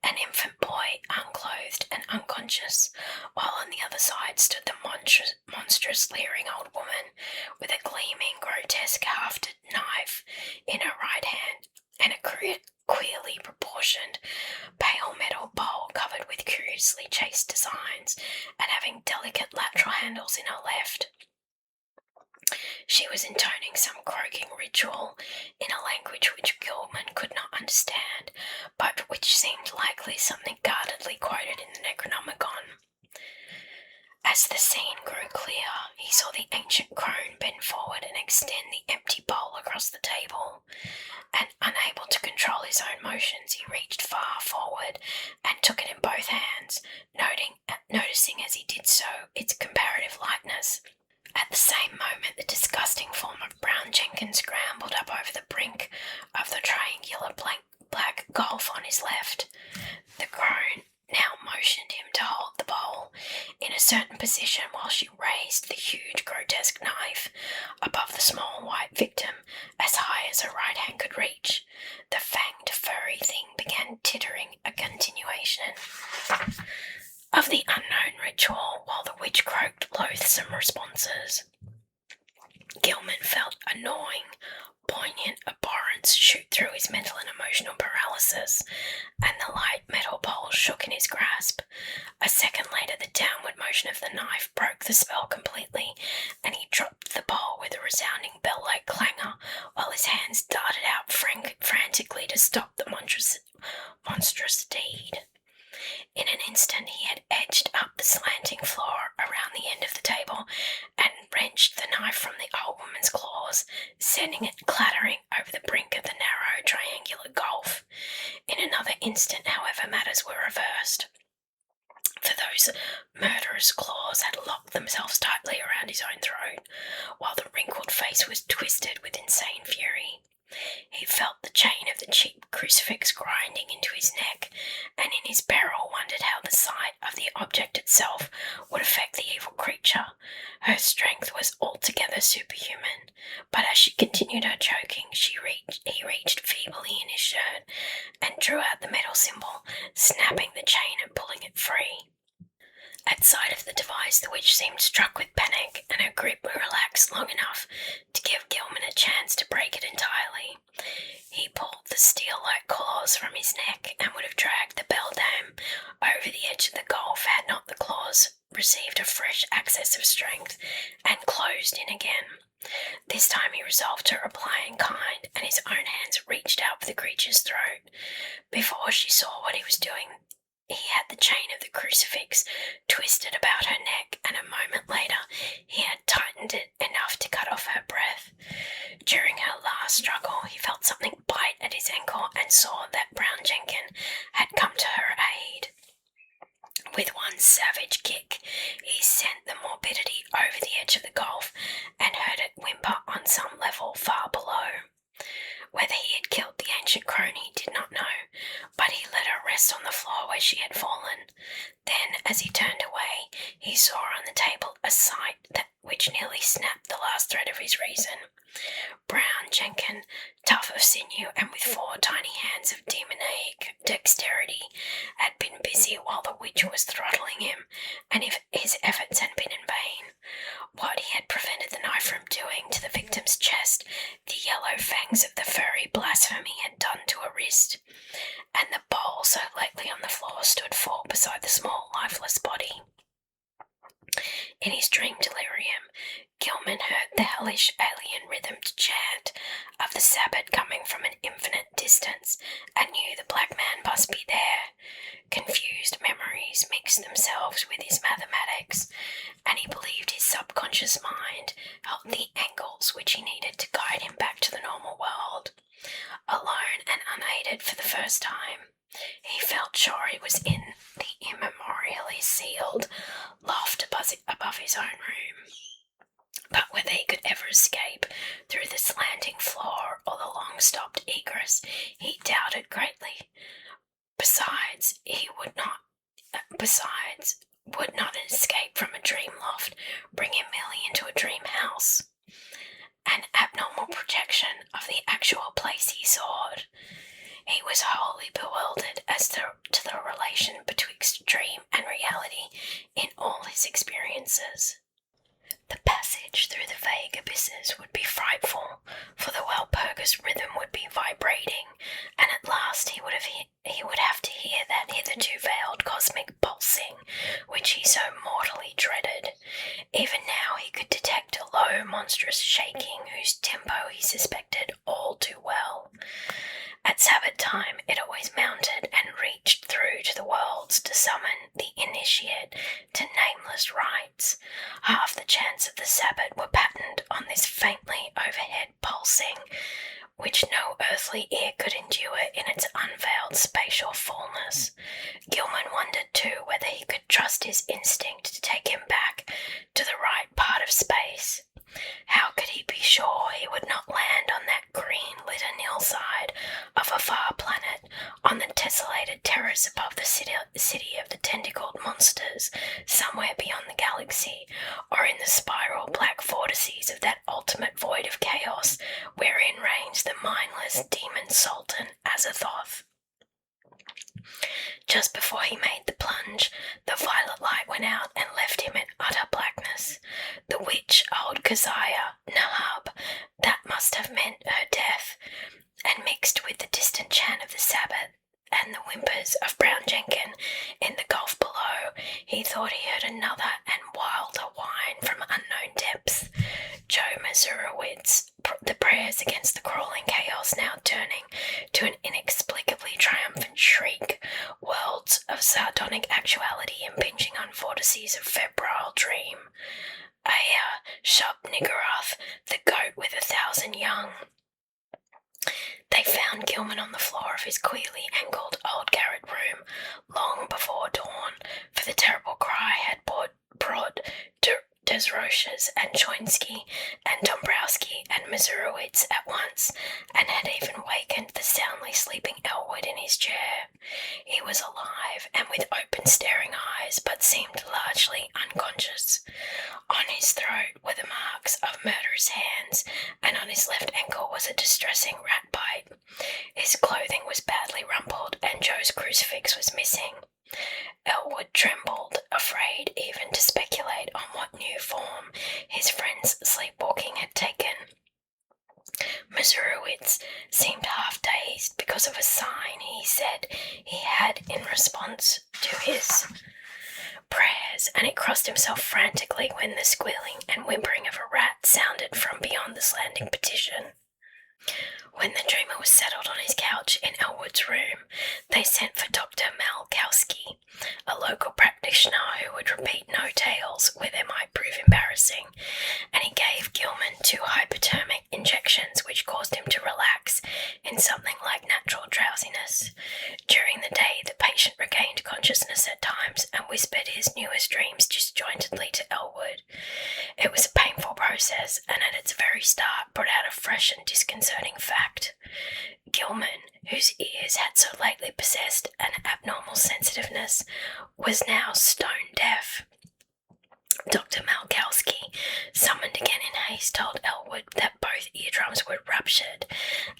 an infant boy, unclothed and unconscious, while on the other side stood the monstrous leering old woman, with a gleaming, grotesque hafted knife in her right hand, and a queerly proportioned pale metal bowl covered with curiously chased designs and having delicate lateral handles in her left. She was intoning some croaking ritual in a language which Gilman could not understand, but which seemed likely something guardedly quoted in the Necronomicon. As the scene grew clear, he saw the ancient crone bend forward and extend the empty bowl across the table, and unable to control his own motions, he reached far forward and took it in both hands, noticing as he did so its comparative lightness. At the same moment, the disgusting form of Brown Jenkins scrambled up over the brink of the triangular black gulf on his left. The crone now motioned him to hold the bowl in a certain position while she raised the huge grotesque knife above the small white victim as high as her right hand could reach. The fanged furry thing began tittering a continuation of the unknown ritual while the witch croaked loathsome responses. Gilman felt a gnawing, poignant abhorrence shoot through his mental and emotional paralysis, and the light metal bowl shook in his grasp. A second later, the downward motion of the knife broke the spell completely, and he dropped the bowl with a resounding bell-like clangor, while his hands darted out frantically to stop the monstrous deed. In an instant he had edged up the slanting floor around the end of the table and wrenched the knife from the old woman's claws, sending it clattering over the brink of the narrow triangular gulf. In another instant, however, matters were reversed, for those murderous claws had locked themselves tightly around his own throat, while the wrinkled face was twisted with insane fury. He felt the chain of the cheap crucifix grinding into his neck, and in his peril wondered how the sight of the object itself would affect the evil creature. Her strength was altogether superhuman, but as she continued her choking, he reached feebly in his shirt and drew out the metal symbol, snapping the chain and pulling it free. At sight of the device, the witch seemed struck with panic, and her grip relaxed long enough to give Gilman a chance to break it entirely. He pulled the steel-like claws from his neck and would have dragged the beldame over the edge of the gulf had not the claws received a fresh access of strength and closed in again. This time he resolved to reply in kind, and his own hands reached out for the creature's throat. Before she saw what he was doing, he had the chain of the crucifix twisted about her neck, and a moment later he had tightened it enough to cut off her breath. During her last struggle, he felt something bite at his ankle and saw that Brown Jenkins had come to her aid. With one savage kick, he sent the morbidity over the edge of the gulf and heard it whimper on some level far below. Whether he had killed the ancient crone he did not know, but he let her rest on the floor where she had fallen. Then, as he turned away, he saw on the table a sight which nearly snapped the last thread of his reason. Brown Jenkins, tough of sinew and with 4 tiny hands of demoniac dexterity, had been busy while the witch was throttling him, and if his efforts had been in vain. What he had prevented the knife from doing to the victim's chest, the yellow fangs of the furry blasphemy had done to her wrist, and the bowl so lately on the floor stood 4% beside the small, lifeless body. In his dream delirium, Gilman heard the hellish alien rhythmed chant of the Sabbath coming from an infinite distance and knew the black man must be there. Confused memories mixed themselves with his mathematics, and he believed his subconscious mind held the angles which he needed to guide him back to the normal world. Alone and unaided for the first time, he felt sure he was in the immemorially sealed loft above his own room. But whether he could ever escape through the slanting floor or the long-stopped egress, he doubted greatly. Besides, would not an escape from a dream loft bring him merely into a dream house? An abnormal projection of the actual place he sought. He was wholly bewildered as to the relation betwixt dream and reality in all his experiences. The passage through the vague abysses would be frightful, for the Walpurgis rhythm would be vibrating, and at last he would have to hear that hitherto veiled cosmic pulsing, which he so mortally dreaded. Even now he could detect a low, monstrous shaking whose tempo he suspected all too well. At Sabbath time it always mounted and reached through to the worlds to summon the initiate to nameless rites. Half the chants of the Sabbath were patterned on this faintly overhead pulsing, which no earthly ear could endure in its unveiled spatial fullness. Gilman wondered too whether he could trust his instinct to take him back to the right part of space. How could he be sure he would not land on that green-lit hillside of a far planet, on the tessellated terrace above the city of the tentacled monsters, somewhere beyond the galaxy, or in the spiral black vortices of that ultimate void of chaos wherein reigns the mindless demon Sultan Azathoth? Just before he made the plunge, the violet light went out and left him in utter blackness. The witch, old Keziah Nahab, that must have meant her death, and mixed with the distant chant of the Sabbath and the whimpers of Brown Jenkin in the gulf below, he thought he heard another and wilder whine from unknown depths. Joe Mazurowitz, the prayers against the crawling chaos now turning to an inexpligably triumphant shriek, worlds of sardonic actuality impinging on vortices of febrile dream. Aya, Shub Niggurath, the goat with 1,000 young. They found Gilman on the floor of his queerly angled old garret room long before dawn, for the terrible cry had brought Desroches and Choinsky and Dombrowski and Mazurowitz at once, and had even wakened the soundly sleeping Elwood in his chair. He was alive and with open staring eyes, but seemed largely unconscious. On his throat were the marks of murderous hands, and on his left ankle was a distressing rat bite. His clothing was badly rumpled, and Joe's crucifix was missing. Elwood trembled, afraid even to speculate on what new form his friend's sleepwalking had taken. Mazurowitz seemed half dazed because of a sign he said he had in response to his prayers, and he crossed himself frantically when the squealing and whimpering of a rat sounded from beyond the slanting partition. When the dreamer was settled on his couch in Elwood's room, they sent for Dr. Malkowski, a local practitioner who would repeat no tales where they might prove embarrassing, and he gave Gilman 2 hypodermic injections which caused him to relax in something like natural drowsiness. During the day, the patient regained consciousness at times and whispered his newest dreams disjointedly to Elwood. It was a painful process, and at its very start brought out a fresh and disconcerting fact. Gilman, whose ears had so lately possessed an abnormal sensitiveness, was now stone deaf. Dr. Malkowski, summoned again in haste, told Elwood that both eardrums were ruptured,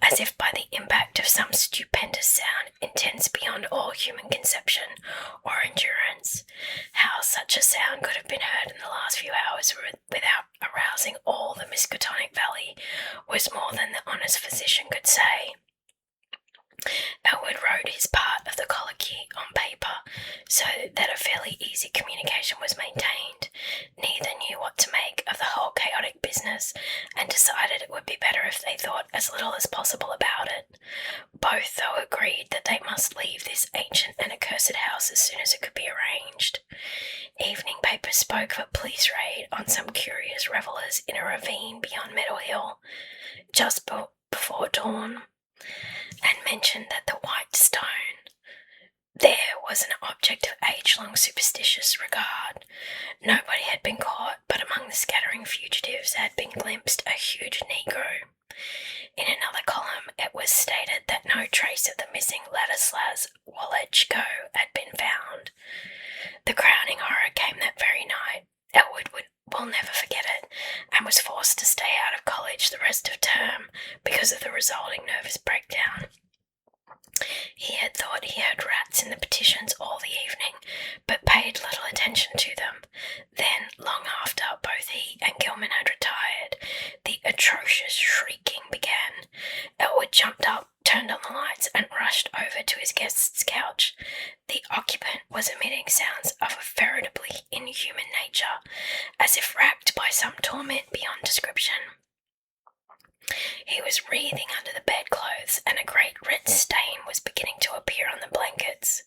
as if by the impact of some stupendous sound intense beyond all human conception or endurance. How such a sound could have been heard in the last few hours without arousing all the Miskatonic Valley was more than the honest physician could say. Elwood wrote his part of the colloquy on paper, so fairly easy communication was maintained. Neither knew what to make of the whole chaotic business and decided it would be better if they thought as little as possible about it. Both, though, agreed that they must leave this ancient and accursed house as soon as it could be arranged. Evening papers spoke of a police raid on some curious revellers in a ravine beyond Meadow Hill, just before dawn, and mentioned that the white stone there was an object of age-long superstitious regard. Nobody had been caught, but among the scattering fugitives had been glimpsed a huge negro. In another column, it was stated that no trace of the missing Ladislas Wallachko had been found. The crowning horror came that very night. Elwood will never forget it, and was forced to stay out of college the rest of term because of the resulting nervous breakdown. He had thought he heard rats in the petitions all the evening, but paid little attention to them. Then, long after both he and Gilman had retired, the atrocious shrieking began. Elwood jumped up, turned on the lights, and rushed over to his guest's couch. The occupant was emitting sounds of a veritably inhuman nature, as if racked by some torment beyond description. He was wreathing under the bedclothes, and a great red stain was beginning to appear on the blankets.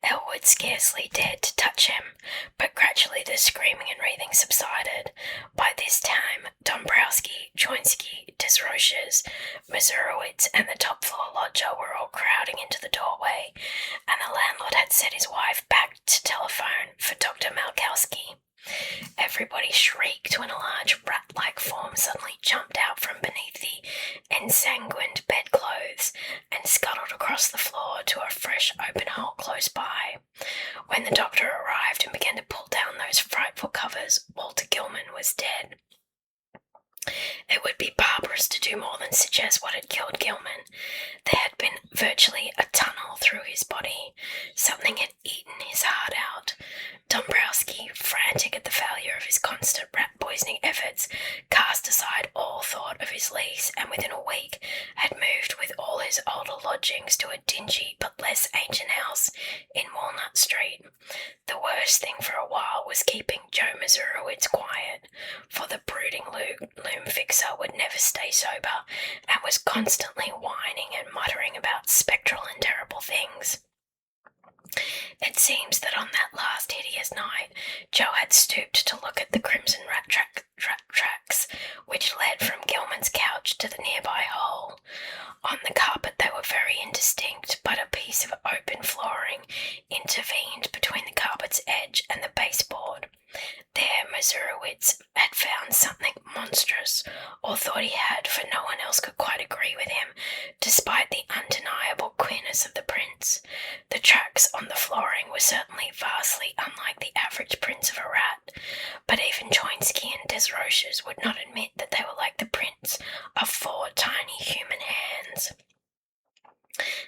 Elwood scarcely dared to touch him, but gradually the screaming and wreathing subsided. By this time, Dombrowski, Joinski, Desroches, Mazurowitz, and the top-floor lodger were all crowding into the doorway, and the landlord had set his wife back to telephone for Dr. Malkowski. Everybody shrieked when a large rat-like form suddenly jumped out from beneath the ensanguined bedclothes and scuttled across the floor to a fresh open hole close by. When the doctor arrived and began to pull down those frightful covers, Walter Gilman was dead. It would be barbarous to do more than suggest what had killed Gilman. There had been virtually a tunnel through his body. Something had eaten his heart out. Dombrowski, frantic at the failure of his constant rat-poisoning efforts, cast aside all thought of his lease, and within a week had moved with all his older lodgings to a dingy but less ancient house in Walnut Street. The worst thing for a while was keeping Joe Mazurowitz quiet, for the brooding loom fixer would never stay sober, and was constantly whining and muttering about spectral and terrible things. It seems that on that last hideous night, Joe had stooped to look at the crimson rat tracks which led from Gilman's couch to the nearby hole. On the carpet they were very indistinct, but a piece of open flooring intervened between the carpet's edge and the baseboard. There Mazurowitz had found something monstrous, or thought he had, for no one else could quite agree with him, despite the undeniable queerness of the prints. The tracks on the flooring were certainly vastly unlike the average prints of a rat, but even Joinski and Desroches would not admit that they were like the prints of 4 tiny human hands.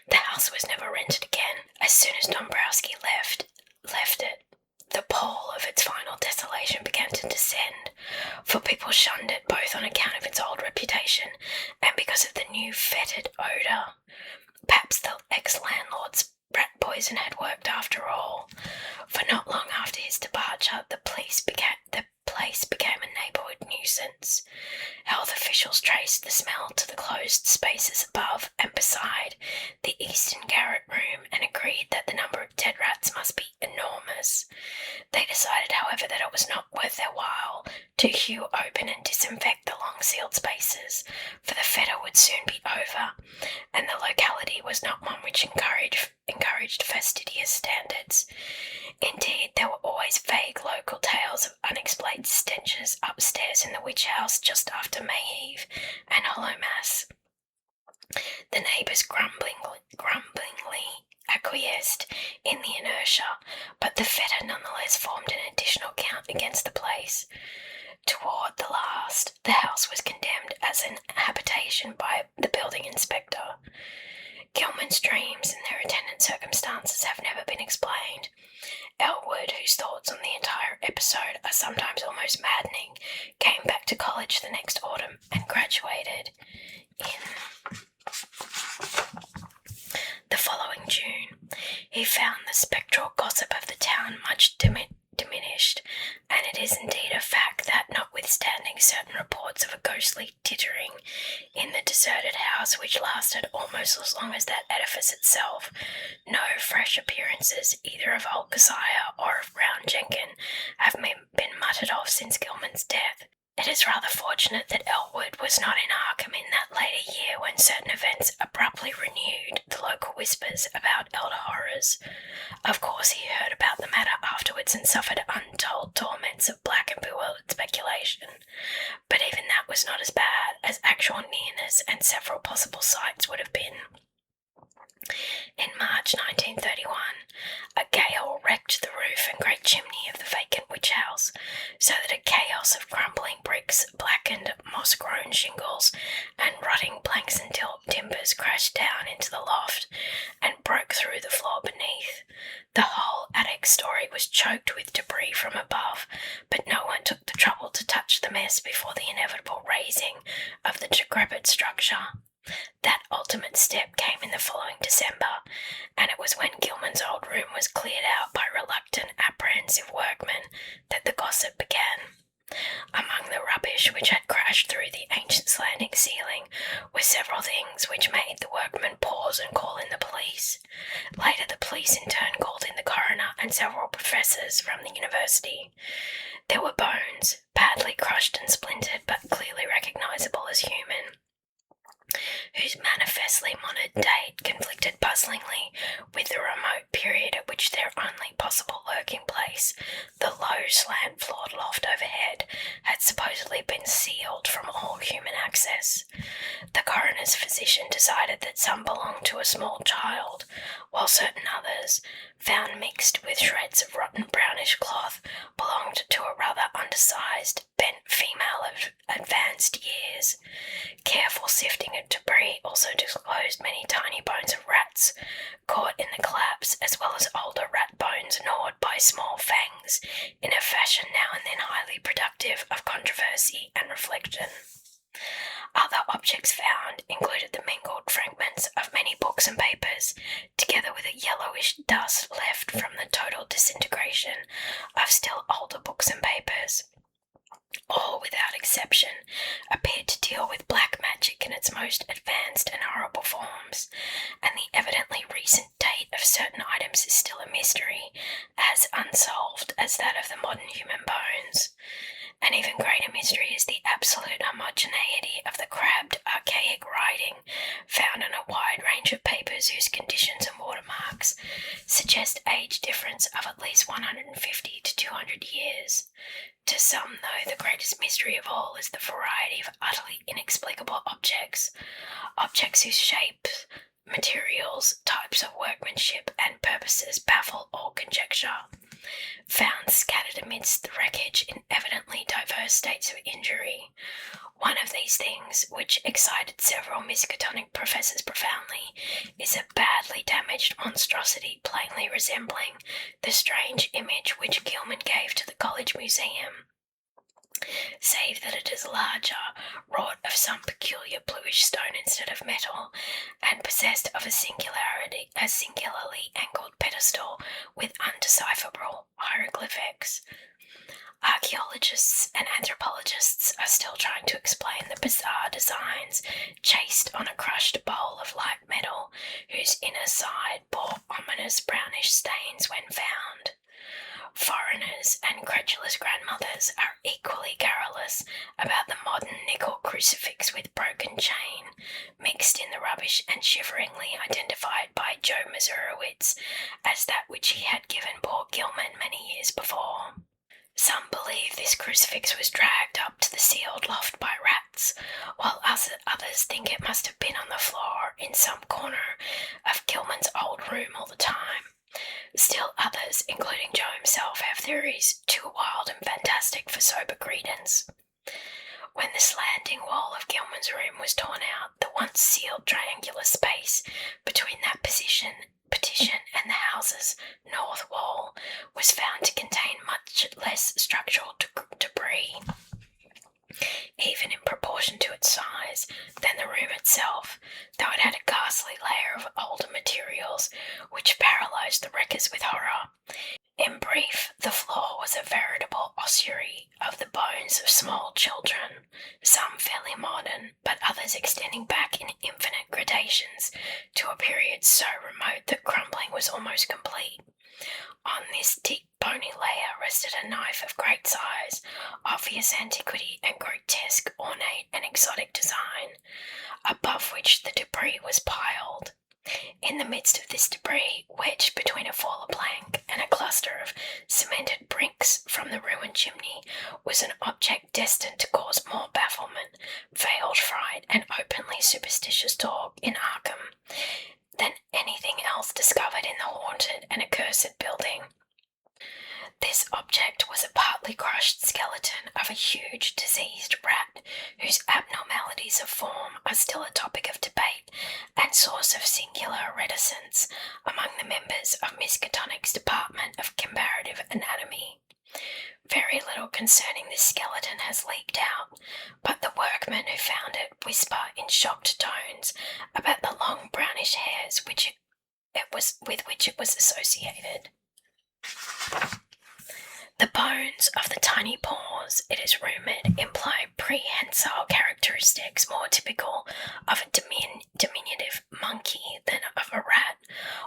The house was never rented again. As soon as Dombrowski left it, the pall of its final desolation began to descend, for people shunned it both on account of its old reputation and because of the new fetid odour. Perhaps the ex-landlord's rat poison had worked after all, for not long after his departure the place became a neighbourhood nuisance. Health officials traced the smell to the closed spaces above and beside the eastern garret room and agreed that the number of dead rats must be enormous. They decided, however, that it was not worth their while to hew open and disinfect the long-sealed spaces, for the fetor would soon be over, and the locality was not one which encouraged fastidious standards. Indeed, there were always vague local tales of unexplained stenches upstairs in the witch house just after May Eve and Hollow Mass. The neighbours grumblingly acquiesced in the inertia, but the fetor nonetheless formed an additional count against the place. Toward the last, the house was condemned as an habitation by the building inspector. Gilman's dreams and their attendant circumstances have never been explained. Elwood, whose thoughts on the entire episode are sometimes almost maddening, came back to college the next autumn and graduated in the following June. He found the spectral gossip of the town much diminished, and it is indeed a fact that, notwithstanding certain reports of a ghostly tittering in the deserted house which lasted almost as long as that edifice itself, no fresh appearances either of old Keziah or of Brown Jenkin have been muttered of since Gilman's death. It is rather fortunate that Elwood was not in Arkham in that later year when certain events abruptly renewed the local whispers about elder horrors. Of course, he heard about the matter afterwards and suffered untold torments of black and bewildered speculation, but even that was not as bad as actual nearness and several possible sights would have been. In March 1931, a gale wrecked the roof and great chimney of the vacant witch house, so that a chaos of crumbling bricks, blackened, moss-grown shingles, and rotting planks and timbers crashed down into the loft and broke through the floor beneath. The whole attic story was choked with debris from above, but no one took the trouble to touch the mess before the inevitable razing of the decrepit structure. That ultimate step came in the following December, and it was when Gilman's old room was cleared out by reluctant, apprehensive workmen that the gossip began. Among the rubbish which had crashed through the ancient slanting ceiling were several things which made the workmen pause and call in the police. Later the police in turn called in the coroner and several professors from the university. There were bones, badly crushed and splintered but clearly recognisable as human, whose manifestly modern date conflicted puzzlingly with the remote period at which their only possible lurking place, the low slant-floored loft overhead, had supposedly been sealed from all human access. The coroner's physician decided that some belonged to a small child, while certain others, found mixed with shreds of rotten brownish cloth, belonged to a rather undersized, bent female of advanced years. Careful sifting of debris also disclosed many tiny bones of rats caught in the collapse, as well as older rat bones gnawed by small fangs, in a fashion now and then highly productive of controversy and reflection. Other objects found included the mingled fragments of many books and papers, together with a yellowish dust left from the total disintegration of still older books and papers. All, without exception, appeared to deal with black magic in its most advanced and horrible forms, and the evidently recent date of certain items is still a mystery, as unsolved as that of the modern human bones. An even greater mystery is the absolute homogeneity of the crabbed, archaic writing found on a wide range of papers whose conditions and watermarks suggest age difference of at least 150 to 200 years. To some, though, the greatest mystery of all is the variety of utterly inexplicable objects whose shapes, materials, types of workmanship, and purposes baffle all conjecture. Found scattered amidst the wreckage in evidently diverse states of injury. One of these things, which excited several Miskatonic professors profoundly, is a badly damaged monstrosity plainly resembling the strange image which Gilman gave to the college museum, save that it is larger, wrought of some peculiar bluish stone instead of metal, and possessed of a singularly angled pedestal with undecipherable hieroglyphics. Archaeologists and anthropologists are still trying to explain the bizarre designs chased on a crushed bowl of light metal, whose inner side bore ominous brownish stains when found. Foreigners and credulous grandmothers are equally garrulous about the modern nickel crucifix with broken chain, mixed in the rubbish and shiveringly identified by Joe Mazurowitz as that which he had given poor Gilman many years before. Some believe this crucifix was dragged up to the sealed loft by rats, while others think it must have been on the floor in some corner of Gilman's old room all the time. Still others, including Joe himself, have theories too wild and fantastic for sober credence. When the slanting wall of Gilman's room was torn out, the once sealed triangular space between that partition and the house's north wall was found to contain much less structural debris, even in proportion to its size, than the room itself, though it had a ghastly layer of older materials which paralysed the wreckers with horror. In brief, the floor was a veritable ossuary of the bones of small children, some fairly modern, but others extending back in infinite gradations to a period so remote that crumbling was almost complete. On this deep bony layer rested a knife of great size, obvious antiquity and grotesque, ornate and exotic design, above which the debris was piled. In the midst of this debris, wedged between a fall plank and a cluster of cemented bricks from the ruined chimney, was an object destined to cause more bafflement, veiled fright, and openly superstitious talk in Arkham than anything else discovered in the haunted and accursed building. This object was a partly crushed skeleton of a huge diseased rat, whose abnormalities of form are still a topic of debate and source of singular reticence among the members of Miskatonic's Department of Comparative Anatomy. Very little concerning this skeleton has leaked out, but the workmen who found it whisper in shocked tones about the long brownish hairs with which it was associated. The bones of the tiny paws, it is rumoured, imply prehensile characteristics more typical of a diminutive monkey than of a rat,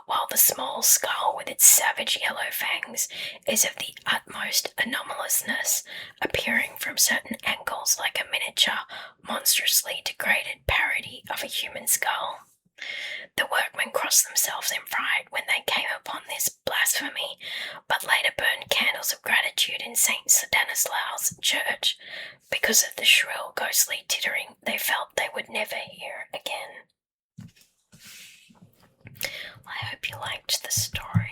while the small skull with its savage yellow fangs is of the utmost anomalousness, appearing from certain angles like a miniature, monstrously degraded parody of a human skull. The workmen crossed themselves in fright when they came upon this blasphemy, but later burned candles of gratitude in St. Stanislaus church because of the shrill, ghostly tittering they felt they would never hear again. I hope you liked the story.